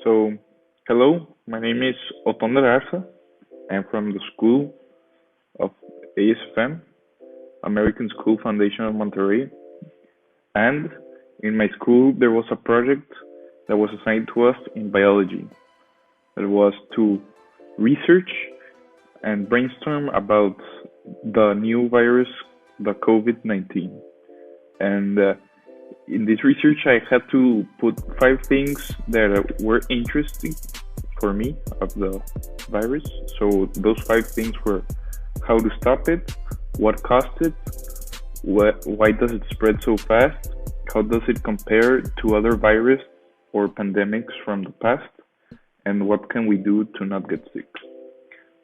So, hello, my name is Oton de Larza. I'm from the School of ASFM, American School Foundation of Monterrey. And in my school, there was a project that was assigned to us in biology. That was to research and brainstorm about the new virus, the COVID-19. And in this research, I had to put five things that were interesting for me of the virus. So those five things were how to stop it, what caused it, why does it spread so fast, how does it compare to other virus or pandemics from the past, and what can we do to not get sick.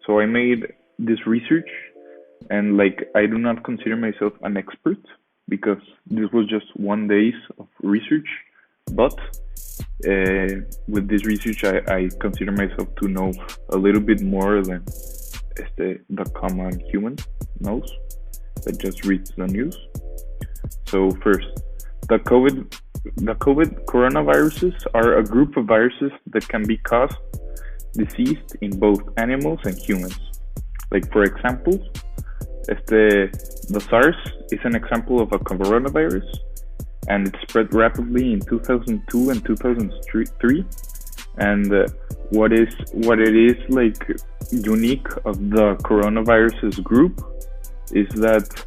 So I made this research, and I do not consider myself an expert because this was just 1 day of research. But with this research, I consider myself to know a little bit more than the common human knows that just reads the news. So first, the COVID coronaviruses are a group of viruses that can be caused diseased in both animals and humans. Like for example, the SARS is an example of a coronavirus, and it spread rapidly in 2002 and 2003. And what it is unique of the coronaviruses group is that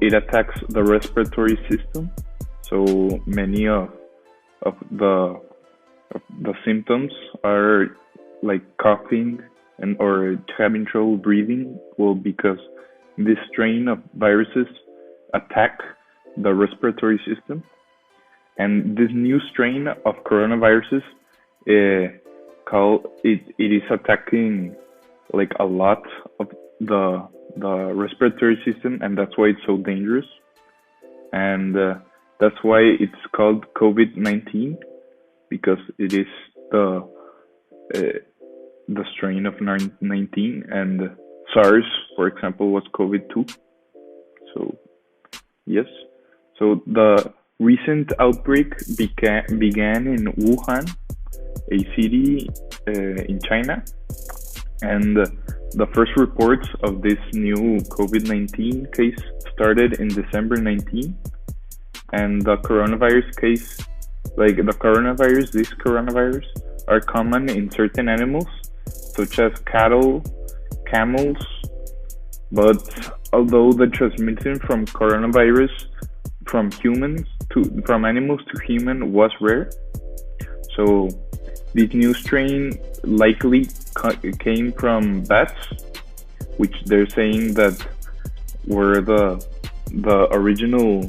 it attacks the respiratory system. So many of the symptoms are like coughing and or having trouble breathing. Well, because this strain of viruses attack the respiratory system, and this new strain of coronaviruses it is attacking like a lot of the respiratory system, and that's why it's so dangerous. And that's why it's called COVID-19, because it is the strain of 19, and SARS, for example, was COVID-2. So yes, so the recent outbreak began in Wuhan, a city in China, and the first reports of this new COVID-19 case started in December 19, and the coronavirus case, this coronavirus, are common in certain animals, such as cattle, camels, but although the transmission from coronavirus from animals to human was rare, so this new strain likely came from bats, which they're saying that were the original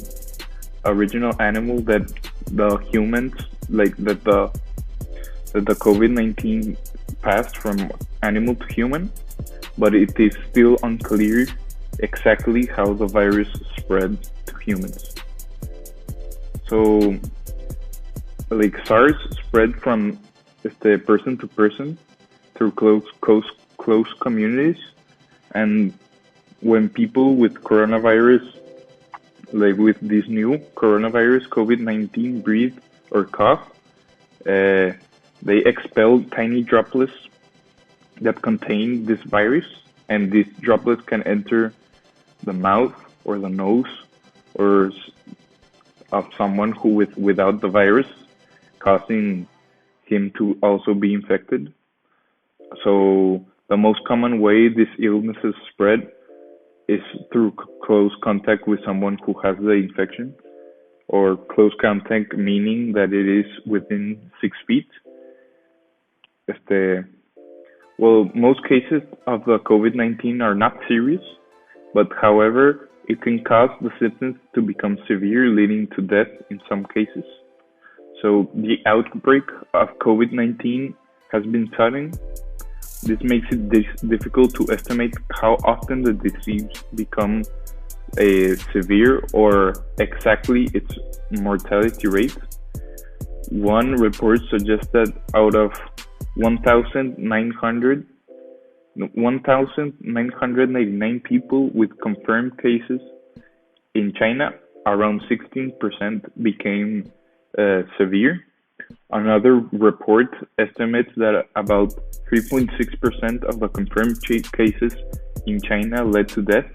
animal that the humans that the COVID-19 passed from animal to human, but it is still unclear exactly how the virus spread to humans. So SARS spread from person to person through close communities, and when people with coronavirus, with this new coronavirus COVID-19, breathe or cough, they expel tiny droplets that contain this virus, and these droplets can enter the mouth or the nose or of someone who without the virus, causing him to also be infected. So the most common way these illnesses spread is through close contact with someone who has the infection, or close contact meaning that it is within 6 feet. Most cases of the COVID-19 are not serious, but however, it can cause the symptoms to become severe, leading to death in some cases. So the outbreak of COVID-19 has been sudden. This makes it difficult to estimate how often the disease becomes severe or exactly its mortality rate. One report suggests that out of 1,999 people with confirmed cases in China, around 16% became severe, Another report estimates that about 3.6% of the confirmed cases in China led to death.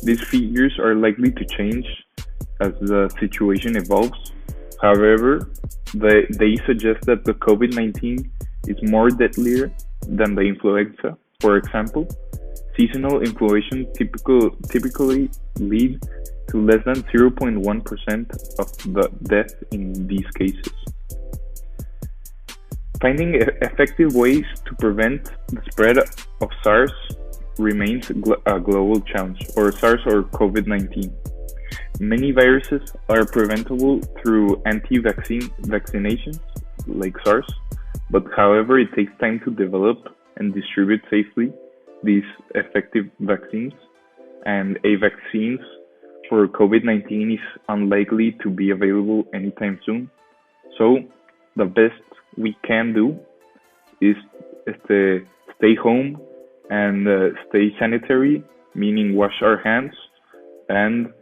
These figures are likely to change as the situation evolves. However, they suggest that the COVID-19 is more deadlier than the influenza. For example, seasonal influenza typically lead to less than 0.1% of the death in these cases. Finding effective ways to prevent the spread of SARS remains a global challenge, or SARS or COVID-19. Many viruses are preventable through vaccinations, like SARS, but however, it takes time to develop and distribute safely these effective vaccines, and a vaccine for COVID-19 is unlikely to be available anytime soon. So, the best we can do is stay home and stay sanitary, meaning wash our hands and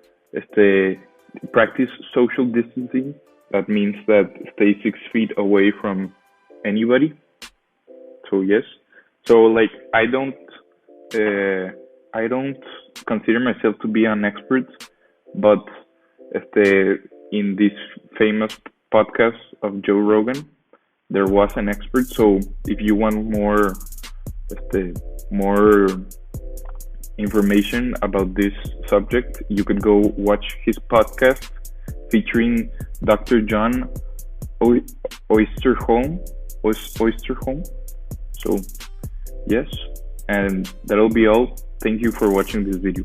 practice social distancing. That means that stay 6 feet away from anybody. So yes, so like I don't consider myself to be an expert, but in this famous podcast of Joe Rogan, there was an expert. So if you want more information about this subject, you could go watch his podcast featuring Dr. John Oysterholm. So yes, and that'll be all. Thank you for watching this video.